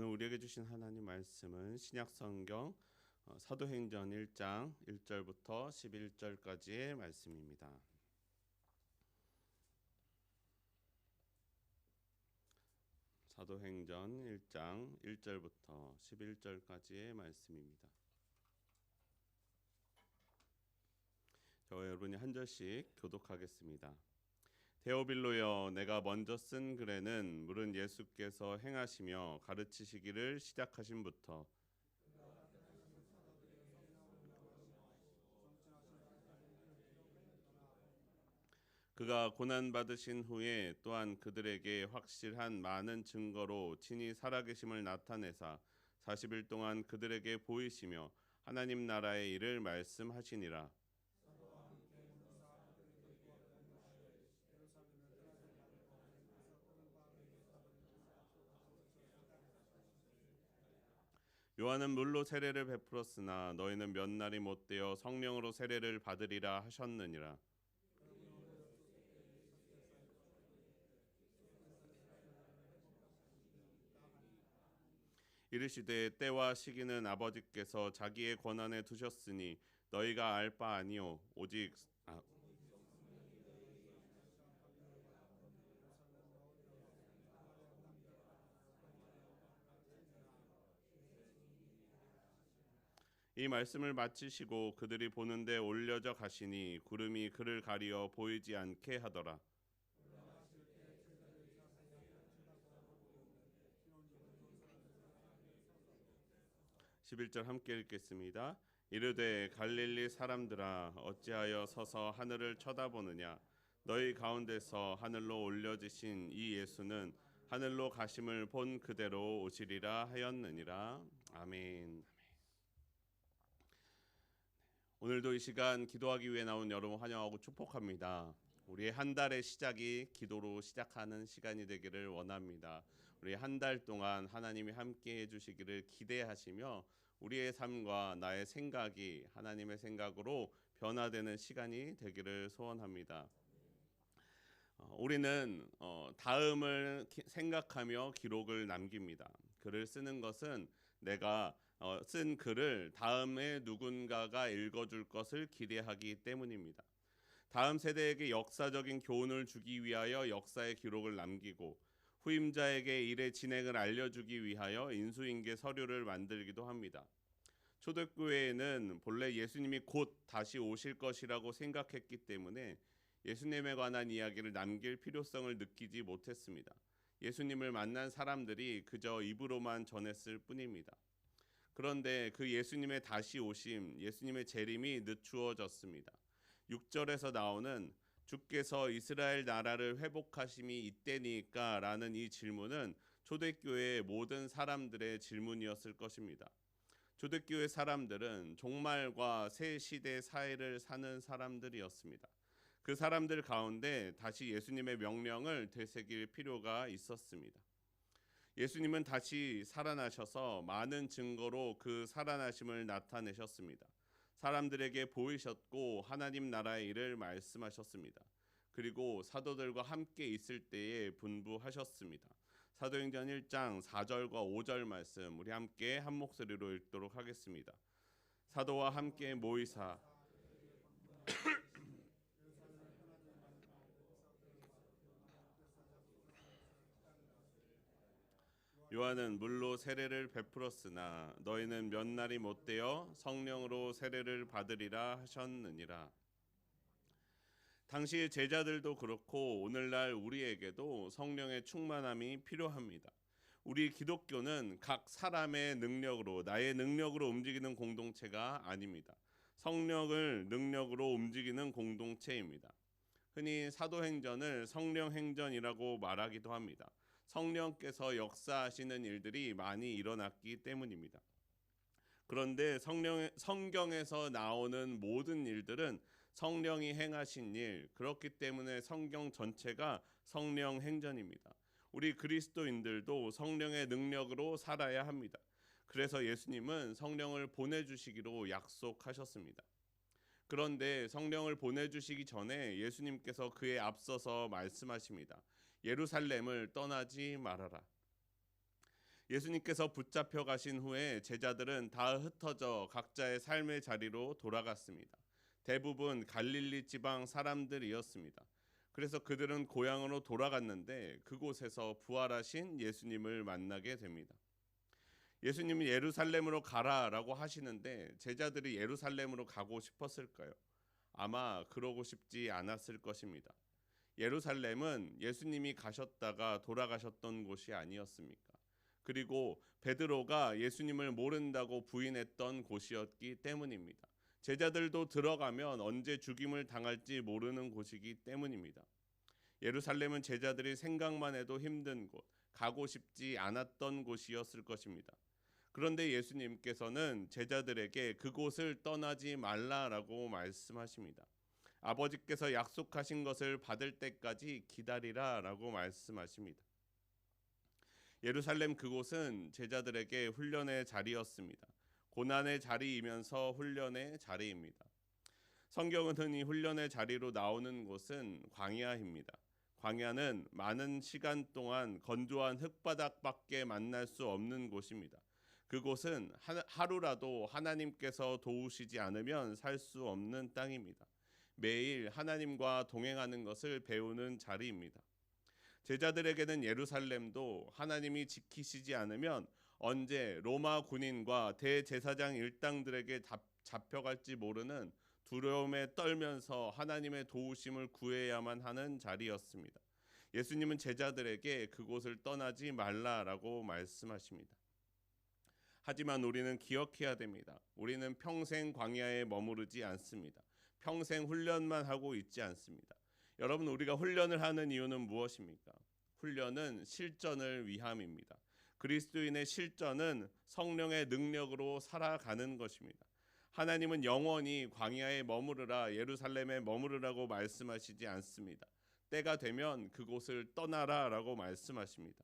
오늘 우리에게 주신 하나님 말씀은 신약성경 사도행전 1장 1절부터 11절까지의 말씀입니다. 사도행전 1장 1절부터 11절까지의 말씀입니다. 저와 여러분이 한 절씩 교독하겠습니다. 데오빌로여, 내가 먼저 쓴 글에는 물은 예수께서 행하시며 가르치시기를 시작하심부터 그가 고난 받으신 후에 또한 그들에게 확실한 많은 증거로 친히 살아계심을 나타내사 40일 동안 그들에게 보이시며 하나님 나라의 일을 말씀하시니라. 요한은 물로 세례를 베풀었으나 너희는 몇 날이 못되어 성령으로 세례를 받으리라 하셨느니라. 이르시되 때와 시기는 아버지께서 자기의 권한에 두셨으니 너희가 알 바 아니요 오직 이 말씀을 마치시고 그들이 보는데 올려져 가시니 구름이 그를 가리어 보이지 않게 하더라. 11절 함께 읽겠습니다. 이르되 갈릴리 사람들아 어찌하여 서서 하늘을 쳐다보느냐 너희 가운데서 하늘로 올려지신 이 예수는 하늘로 가심을 본 그대로 오시리라 하였느니라. 아멘. 오늘도 이 시간 기도하기 위해 나온 여러분 환영하고 축복합니다. 우리의 한 달의 시작이 기도로 시작하는 시간이 되기를 원합니다. 우리 한 달 동안 하나님이 함께 해주시기를 기대하시며 우리의 삶과 나의 생각이 하나님의 생각으로 변화되는 시간이 되기를 소원합니다. 우리는 다음을 생각하며 기록을 남깁니다. 글을 쓰는 것은 내가 쓴 글을 다음에 누군가가 읽어줄 것을 기대하기 때문입니다. 다음 세대에게 역사적인 교훈을 주기 위하여 역사의 기록을 남기고 후임자에게 일의 진행을 알려주기 위하여 인수인계 서류를 만들기도 합니다. 초대교회에는 본래 예수님이 곧 다시 오실 것이라고 생각했기 때문에 예수님에 관한 이야기를 남길 필요성을 느끼지 못했습니다. 예수님을 만난 사람들이 그저 입으로만 전했을 뿐입니다. 그런데 그 예수님의 다시 오심, 예수님의 재림이 늦추어졌습니다. 6절에서 나오는 주께서 이스라엘 나라를 회복하심이 이때니까 라는 이 질문은 초대교회의 모든 사람들의 질문이었을 것입니다. 초대교회 사람들은 종말과 새 시대 사회를 사는 사람들이었습니다. 그 사람들 가운데 다시 예수님의 명령을 되새길 필요가 있었습니다. 예수님은 다시 살아나셔서 많은 증거로 그 살아나심을 나타내셨습니다. 사람들에게 보이셨고 하나님 나라의 일을 말씀하셨습니다. 그리고 사도들과 함께 있을 때에 분부하셨습니다. 사도행전 1장 4절과 5절 말씀 우리 함께 한 목소리로 읽도록 하겠습니다. 사도와 함께 모이사 요한은 물로 세례를 베풀었으나 너희는 몇 날이 못되어 성령으로 세례를 받으리라 하셨느니라. 당시 제자들도 그렇고 오늘날 우리에게도 성령의 충만함이 필요합니다. 우리 기독교는 각 사람의 능력으로 나의 능력으로 움직이는 공동체가 아닙니다. 성령을 능력으로 움직이는 공동체입니다. 흔히 사도행전을 성령행전이라고 말하기도 합니다. 성령께서 역사하시는 일들이 많이 일어났기 때문입니다. 그런데 성경에서 나오는 모든 일들은 성령이 행하신 일, 그렇기 때문에 성경 전체가 성령 행전입니다. 우리 그리스도인들도 성령의 능력으로 살아야 합니다. 그래서 예수님은 성령을 보내주시기로 약속하셨습니다. 그런데 성령을 보내주시기 전에 예수님께서 그에 앞서서 말씀하십니다. 예루살렘을 떠나지 말아라. 예수님께서 붙잡혀 가신 후에 제자들은 다 흩어져 각자의 삶의 자리로 돌아갔습니다. 대부분 갈릴리 지방 사람들이었습니다. 그래서 그들은 고향으로 돌아갔는데 그곳에서 부활하신 예수님을 만나게 됩니다. 예수님이 예루살렘으로 가라라고 하시는데 제자들이 예루살렘으로 가고 싶었을까요? 아마 그러고 싶지 않았을 것입니다. 예루살렘은 예수님이 가셨다가 돌아가셨던 곳이 아니었습니까? 그리고 베드로가 예수님을 모른다고 부인했던 곳이었기 때문입니다. 제자들도 들어가면 언제 죽임을 당할지 모르는 곳이기 때문입니다. 예루살렘은 제자들이 생각만 해도 힘든 곳, 가고 싶지 않았던 곳이었을 것입니다. 그런데 예수님께서는 제자들에게 그곳을 떠나지 말라라고 말씀하십니다. 아버지께서 약속하신 것을 받을 때까지 기다리라라고 말씀하십니다. 예루살렘 그곳은 제자들에게 훈련의 자리였습니다. 고난의 자리이면서 훈련의 자리입니다. 성경은 흔히 훈련의 자리로 나오는 곳은 광야입니다. 광야는 많은 시간 동안 건조한 흙바닥밖에 만날 수 없는 곳입니다. 그곳은 하루라도 하나님께서 도우시지 않으면 살 수 없는 땅입니다. 매일 하나님과 동행하는 것을 배우는 자리입니다. 제자들에게는 예루살렘도 하나님이 지키시지 않으면 언제 로마 군인과 대제사장 일당들에게 잡혀갈지 모르는 두려움에 떨면서 하나님의 도우심을 구해야만 하는 자리였습니다. 예수님은 제자들에게 그곳을 떠나지 말라라고 말씀하십니다. 하지만 우리는 기억해야 됩니다. 우리는 평생 광야에 머무르지 않습니다. 평생 훈련만 하고 있지 않습니다. 여러분, 우리가 훈련을 하는 이유는 무엇입니까? 훈련은 실전을 위함입니다. 그리스도인의 실전은 성령의 능력으로 살아가는 것입니다. 하나님은 영원히 광야에 머무르라, 예루살렘에 머무르라고 말씀하시지 않습니다. 때가 되면 그곳을 떠나라라고 말씀하십니다.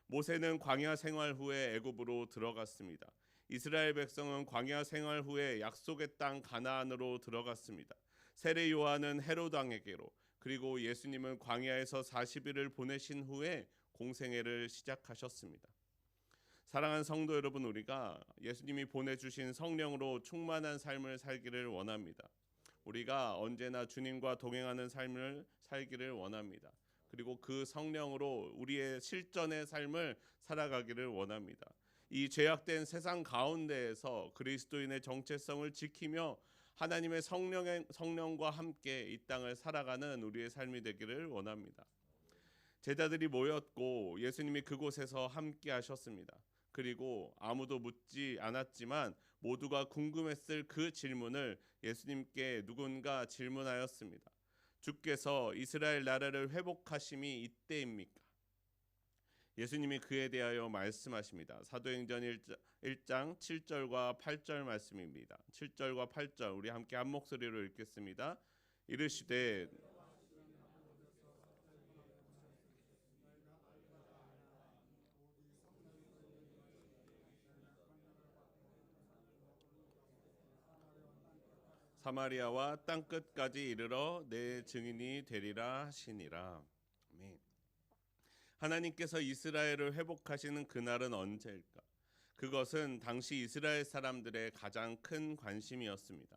모세는 광야 생활 후에 애굽으로 들어갔습니다. 이스라엘 백성은 광야 생활 후에 약속의 땅 가나안으로 들어갔습니다. 세례 요한은 헤롯 왕에게로, 그리고 예수님은 광야에서 40일을 보내신 후에 공생애를 시작하셨습니다. 사랑하는 성도 여러분, 우리가 예수님이 보내주신 성령으로 충만한 삶을 살기를 원합니다. 우리가 언제나 주님과 동행하는 삶을 살기를 원합니다. 그리고 그 성령으로 우리의 실전의 삶을 살아가기를 원합니다. 이 죄악된 세상 가운데에서 그리스도인의 정체성을 지키며 하나님의 성령과 함께 이 땅을 살아가는 우리의 삶이 되기를 원합니다. 제자들이 모였고 예수님이 그곳에서 함께 하셨습니다. 그리고 아무도 묻지 않았지만 모두가 궁금했을 그 질문을 예수님께 누군가 질문하였습니다. 주께서 이스라엘 나라를 회복하심이 이때입니까? 예수님이 그에 대하여 말씀하십니다. 사도행전 1장 7절과 8절 말씀입니다. 7절과 8절 우리 함께 한 목소리로 읽겠습니다. 이르시되 사마리아와 땅 끝까지 이르러 내 증인이 되리라 하시니라. 아멘. 하나님께서 이스라엘을 회복하시는 그날은 언제일까? 그것은 당시 이스라엘 사람들의 가장 큰 관심이었습니다.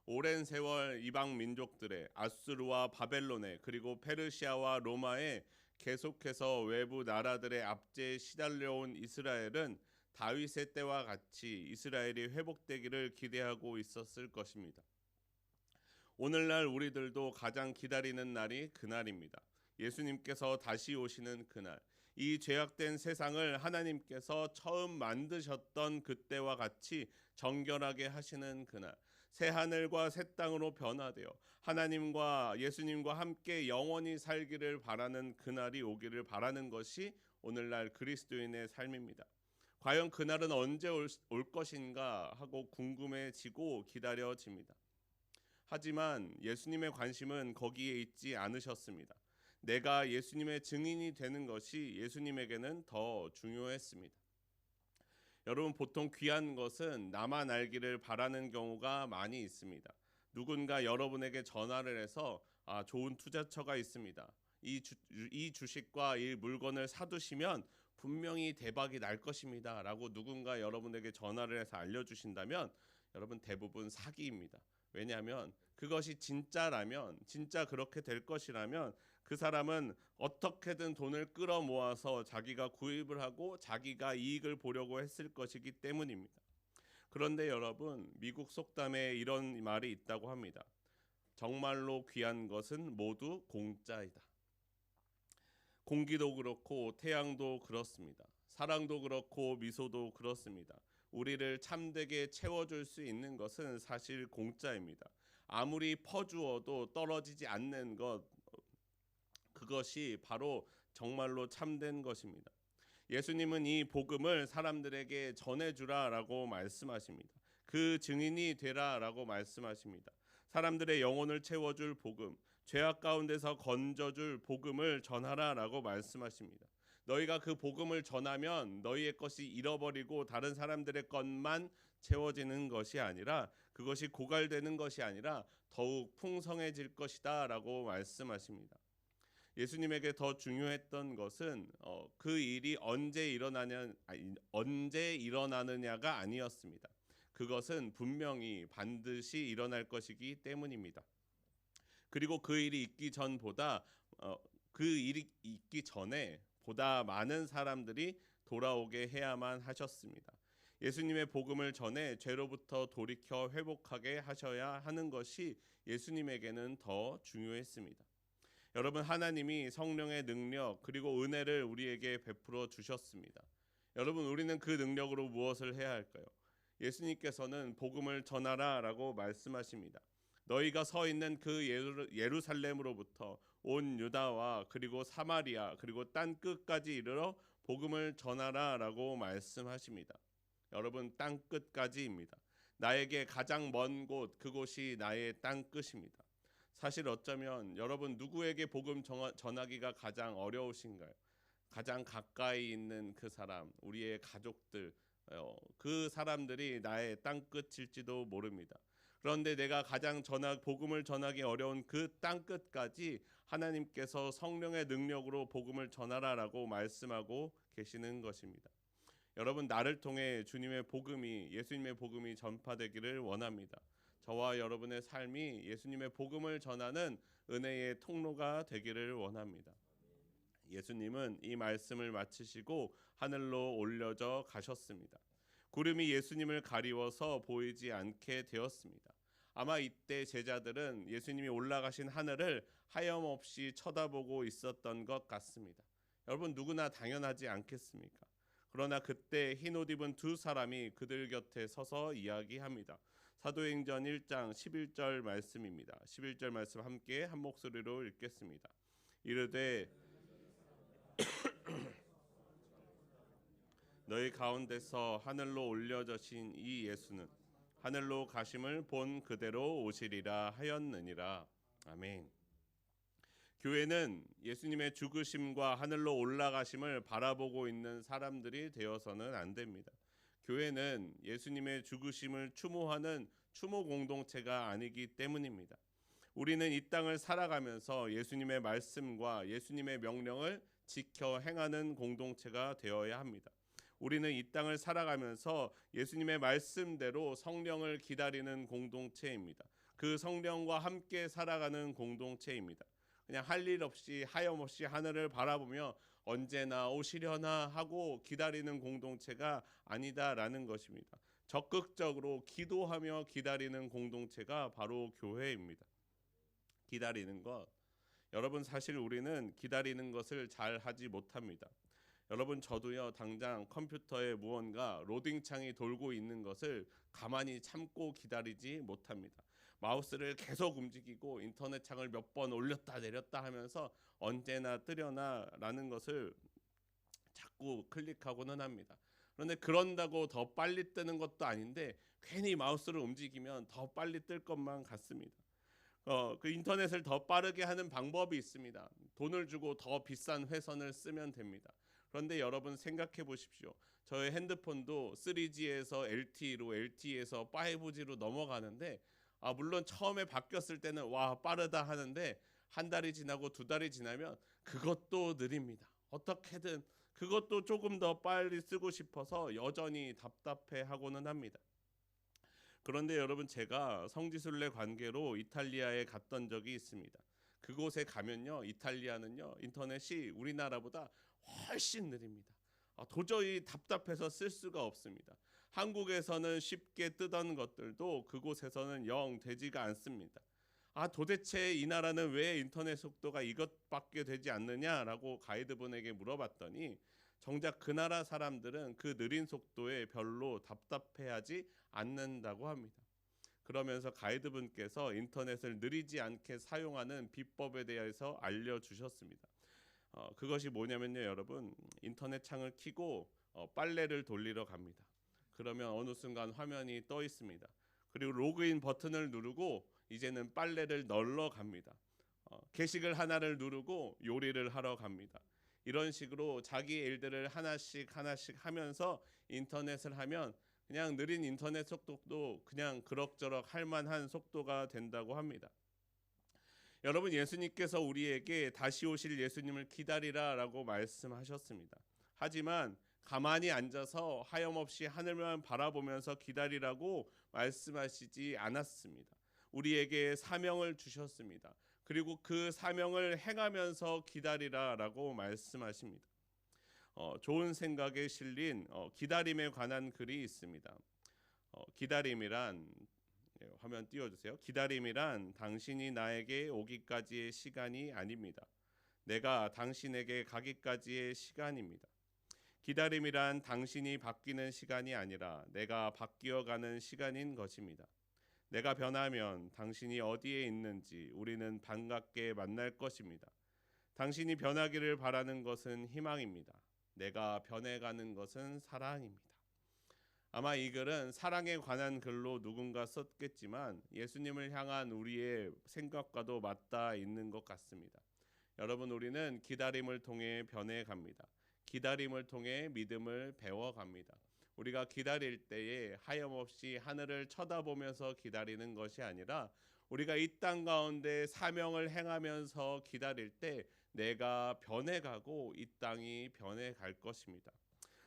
오랜 세월 이방 민족들의 아수르와 바벨론의 그리고 페르시아와 로마의 계속해서 외부 나라들의 압제에 시달려온 이스라엘은 다윗의 때와 같이 이스라엘이 회복되기를 기대하고 있었을 것입니다. 오늘날 우리들도 가장 기다리는 날이 그날입니다. 예수님께서 다시 오시는 그날, 이 죄악된 세상을 하나님께서 처음 만드셨던 그때와 같이 정결하게 하시는 그날, 새 하늘과 새 땅으로 변화되어 하나님과 예수님과 함께 영원히 살기를 바라는 그날이 오기를 바라는 것이 오늘날 그리스도인의 삶입니다. 과연 그날은 언제 올 것인가 하고 궁금해지고 기다려집니다. 하지만 예수님의 관심은 거기에 있지 않으셨습니다. 내가 예수님의 증인이 되는 것이 예수님에게는 더 중요했습니다. 여러분, 보통 귀한 것은 나만 알기를 바라는 경우가 많이 있습니다. 누군가 여러분에게 전화를 해서 좋은 투자처가 있습니다. 이 주식과 이 물건을 사두시면 분명히 대박이 날 것입니다 라고 누군가 여러분에게 전화를 해서 알려주신다면 여러분 대부분 사기입니다. 왜냐하면 그것이 진짜라면, 진짜 그렇게 될 것이라면 그 사람은 어떻게든 돈을 끌어모아서 자기가 구입을 하고 자기가 이익을 보려고 했을 것이기 때문입니다. 그런데 여러분, 미국 속담에 이런 말이 있다고 합니다. 정말로 귀한 것은 모두 공짜이다. 공기도 그렇고 태양도 그렇습니다. 사랑도 그렇고 미소도 그렇습니다. 우리를 참되게 채워줄 수 있는 것은 사실 공짜입니다. 아무리 퍼주어도 떨어지지 않는 것, 그것이 바로 정말로 참된 것입니다. 예수님은 이 복음을 사람들에게 전해주라라고 말씀하십니다. 그 증인이 되라라고 말씀하십니다. 사람들의 영혼을 채워줄 복음, 죄악 가운데서 건져줄 복음을 전하라라고 말씀하십니다. 너희가 그 복음을 전하면 너희의 것이 잃어버리고 다른 사람들의 것만 채워지는 것이 아니라, 그것이 고갈되는 것이 아니라 더욱 풍성해질 것이다라고 말씀하십니다. 예수님에게 더 중요했던 것은 그 일이 언제 일어나느냐가 아니었습니다. 그것은 분명히 반드시 일어날 것이기 때문입니다. 그리고 그 일이 있기 전보다 그 일이 있기 전에 보다 많은 사람들이 돌아오게 해야만 하셨습니다. 예수님의 복음을 전해 죄로부터 돌이켜 회복하게 하셔야 하는 것이 예수님에게는 더 중요했습니다. 여러분, 하나님이 성령의 능력 그리고 은혜를 우리에게 베풀어 주셨습니다. 여러분, 우리는 그 능력으로 무엇을 해야 할까요? 예수님께서는 복음을 전하라라고 말씀하십니다. 너희가 서 있는 그 예루살렘으로부터 온 유다와 그리고 사마리아 그리고 땅 끝까지 이르러 복음을 전하라라고 말씀하십니다. 여러분, 땅 끝까지입니다. 나에게 가장 먼 곳, 그곳이 나의 땅 끝입니다. 사실 어쩌면 여러분, 누구에게 복음 전하기가 가장 어려우신가요? 가장 가까이 있는 그 사람, 우리의 가족들, 그 사람들이 나의 땅 끝일지도 모릅니다. 그런데 내가 가장 복음을 전하기 어려운 그 땅 끝까지 하나님께서 성령의 능력으로 복음을 전하라라고 말씀하고 계시는 것입니다. 여러분, 나를 통해 주님의 복음이, 예수님의 복음이 전파되기를 원합니다. 저와 여러분의 삶이 예수님의 복음을 전하는 은혜의 통로가 되기를 원합니다. 예수님은 이 말씀을 마치시고 하늘로 올려져 가셨습니다. 구름이 예수님을 가리워서 보이지 않게 되었습니다. 아마 이때 제자들은 예수님이 올라가신 하늘을 하염없이 쳐다보고 있었던 것 같습니다. 여러분, 누구나 당연하지 않겠습니까? 그러나 그때 흰옷 입은 두 사람이 그들 곁에 서서 이야기합니다. 사도행전 1장 11절 말씀입니다. 11절 말씀 함께 한 목소리로 읽겠습니다. 이르되 너희 가운데서 하늘로 올려져신 이 예수는 하늘로 가심을 본 그대로 오시리라 하였느니라. 아멘. 교회는 예수님의 죽으심과 하늘로 올라가심을 바라보고 있는 사람들이 되어서는 안 됩니다. 교회는 예수님의 죽으심을 추모하는 추모 공동체가 아니기 때문입니다. 우리는 이 땅을 살아가면서 예수님의 말씀과 예수님의 명령을 지켜 행하는 공동체가 되어야 합니다. 우리는 이 땅을 살아가면서 예수님의 말씀대로 성령을 기다리는 공동체입니다. 그 성령과 함께 살아가는 공동체입니다. 그냥 할 일 없이 하염없이 하늘을 바라보며 언제나 오시려나 하고 기다리는 공동체가 아니다라는 것입니다. 적극적으로 기도하며 기다리는 공동체가 바로 교회입니다. 기다리는 것, 여러분, 사실 우리는 기다리는 것을 잘 하지 못합니다. 여러분, 저도요, 당장 컴퓨터에 무언가 로딩창이 돌고 있는 것을 가만히 참고 기다리지 못합니다. 마우스를 계속 움직이고 인터넷 창을 몇 번 올렸다 내렸다 하면서 언제나 뜨려나라는 것을 자꾸 클릭하고는 합니다. 그런데 그런다고 더 빨리 뜨는 것도 아닌데 괜히 마우스를 움직이면 더 빨리 뜰 것만 같습니다. 그 인터넷을 더 빠르게 하는 방법이 있습니다. 돈을 주고 더 비싼 회선을 쓰면 됩니다. 그런데 여러분, 생각해 보십시오. 저의 핸드폰도 3G에서 LTE로, LTE에서 5G로 넘어가는데 물론 처음에 바뀌었을 때는 와 빠르다 하는데 한 달이 지나고 두 달이 지나면 그것도 느립니다. 어떻게든 그것도 조금 더 빨리 쓰고 싶어서 여전히 답답해하고는 합니다. 그런데 여러분, 제가 성지순례 관계로 이탈리아에 갔던 적이 있습니다. 그곳에 가면요, 이탈리아는요 인터넷이 우리나라보다 훨씬 느립니다. 도저히 답답해서 쓸 수가 없습니다. 한국에서는 쉽게 뜨던 것들도 그곳에서는 영 되지가 않습니다. 도대체 이 나라는 왜 인터넷 속도가 이것밖에 되지 않느냐라고 가이드분에게 물어봤더니, 정작 그 나라 사람들은 그 느린 속도에 별로 답답해하지 않는다고 합니다. 그러면서 가이드분께서 인터넷을 느리지 않게 사용하는 비법에 대해서 알려주셨습니다. 그것이 뭐냐면요, 여러분, 인터넷 창을 켜고 빨래를 돌리러 갑니다. 그러면 어느 순간 화면이 떠 있습니다. 그리고 로그인 버튼을 누르고 이제는 빨래를 널러 갑니다. 게시글 하나를 누르고 요리를 하러 갑니다. 이런 식으로 자기 일들을 하나씩 하나씩 하면서 인터넷을 하면 그냥 느린 인터넷 속도도 그냥 그럭저럭 할 만한 속도가 된다고 합니다. 여러분, 예수님께서 우리에게 다시 오실 예수님을 기다리라라고 말씀하셨습니다. 하지만 가만히 앉아서 하염없이 하늘만 바라보면서 기다리라고 말씀하시지 않았습니다. 우리에게 사명을 주셨습니다. 그리고 그 사명을 행하면서 기다리라라고 말씀하십니다. 좋은 생각에 실린 기다림에 관한 글이 있습니다. 기다림이란, 화면 띄워주세요. 기다림이란 당신이 나에게 오기까지의 시간이 아닙니다. 내가 당신에게 가기까지의 시간입니다. 기다림이란 당신이 바뀌는 시간이 아니라 내가 바뀌어가는 시간인 것입니다. 내가 변하면 당신이 어디에 있는지 우리는 반갑게 만날 것입니다. 당신이 변하기를 바라는 것은 희망입니다. 내가 변해가는 것은 사랑입니다. 아마 이 글은 사랑에 관한 글로 누군가 썼겠지만 예수님을 향한 우리의 생각과도 맞닿아 있는 것 같습니다. 여러분, 우리는 기다림을 통해 변해갑니다. 기다림을 통해 믿음을 배워갑니다. 우리가 기다릴 때에 하염없이 하늘을 쳐다보면서 기다리는 것이 아니라 우리가 이 땅 가운데 사명을 행하면서 기다릴 때 내가 변해가고 이 땅이 변해갈 것입니다.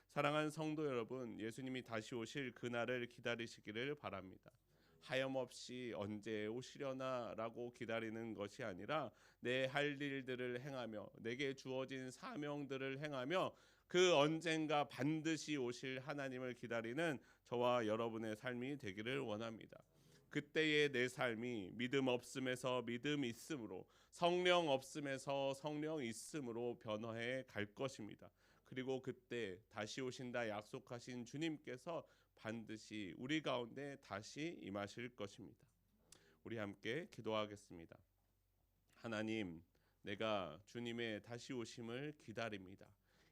사랑하는 성도 여러분, 예수님이 다시 오실 그날을 기다리시기를 바랍니다. 하염없이 언제 오시려나라고 기다리는 것이 아니라 내 할 일들을 행하며 내게 주어진 사명들을 행하며 그 언젠가 반드시 오실 하나님을 기다리는 저와 여러분의 삶이 되기를 원합니다. 그때의 내 삶이 믿음 없음에서 믿음 있음으로, 성령 없음에서 성령 있음으로 변화해 갈 것입니다. 그리고 그때 다시 오신다 약속하신 주님께서 반드시 우리 가운데 다시 임하실 것입니다. 우리 함께 기도하겠습니다. 하나님, 내가 주님의 다시 오심을 기다립니다.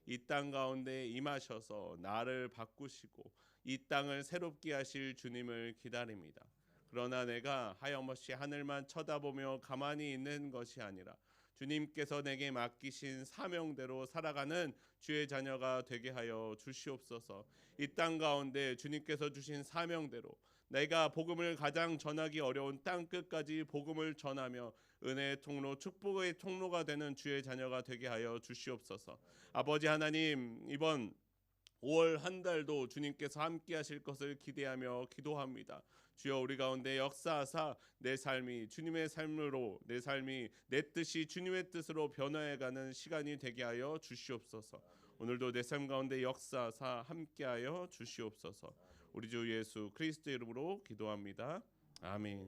이 땅 가운데 임하셔서 나를 바꾸시고 이 땅을 새롭게 하실 주님을 기다립니다. 그러나 내가 하염없이 하늘만 쳐다보며 가만히 있는 것이 아니라 주님께서 내게 맡기신 사명대로 살아가는 주의 자녀가 되게 하여 주시옵소서. 이 땅 가운데 주님께서 주신 사명대로 내가 복음을 가장 전하기 어려운 땅 끝까지 복음을 전하며 은혜의 통로, 축복의 통로가 되는 주의 자녀가 되게 하여 주시옵소서. 아버지 하나님, 이번 5월 한 달도 주님께서 함께 하실 것을 기대하며 기도합니다. 주여, 우리 가운데 역사하사 내 삶이 주님의 삶으로, 내 삶이 내 뜻이 주님의 뜻으로 변화해가는 시간이 되게 하여 주시옵소서. 오늘도 내 삶 가운데 역사하사 함께하여 주시옵소서. 우리 주 예수 그리스도 이름으로 기도합니다. 아멘.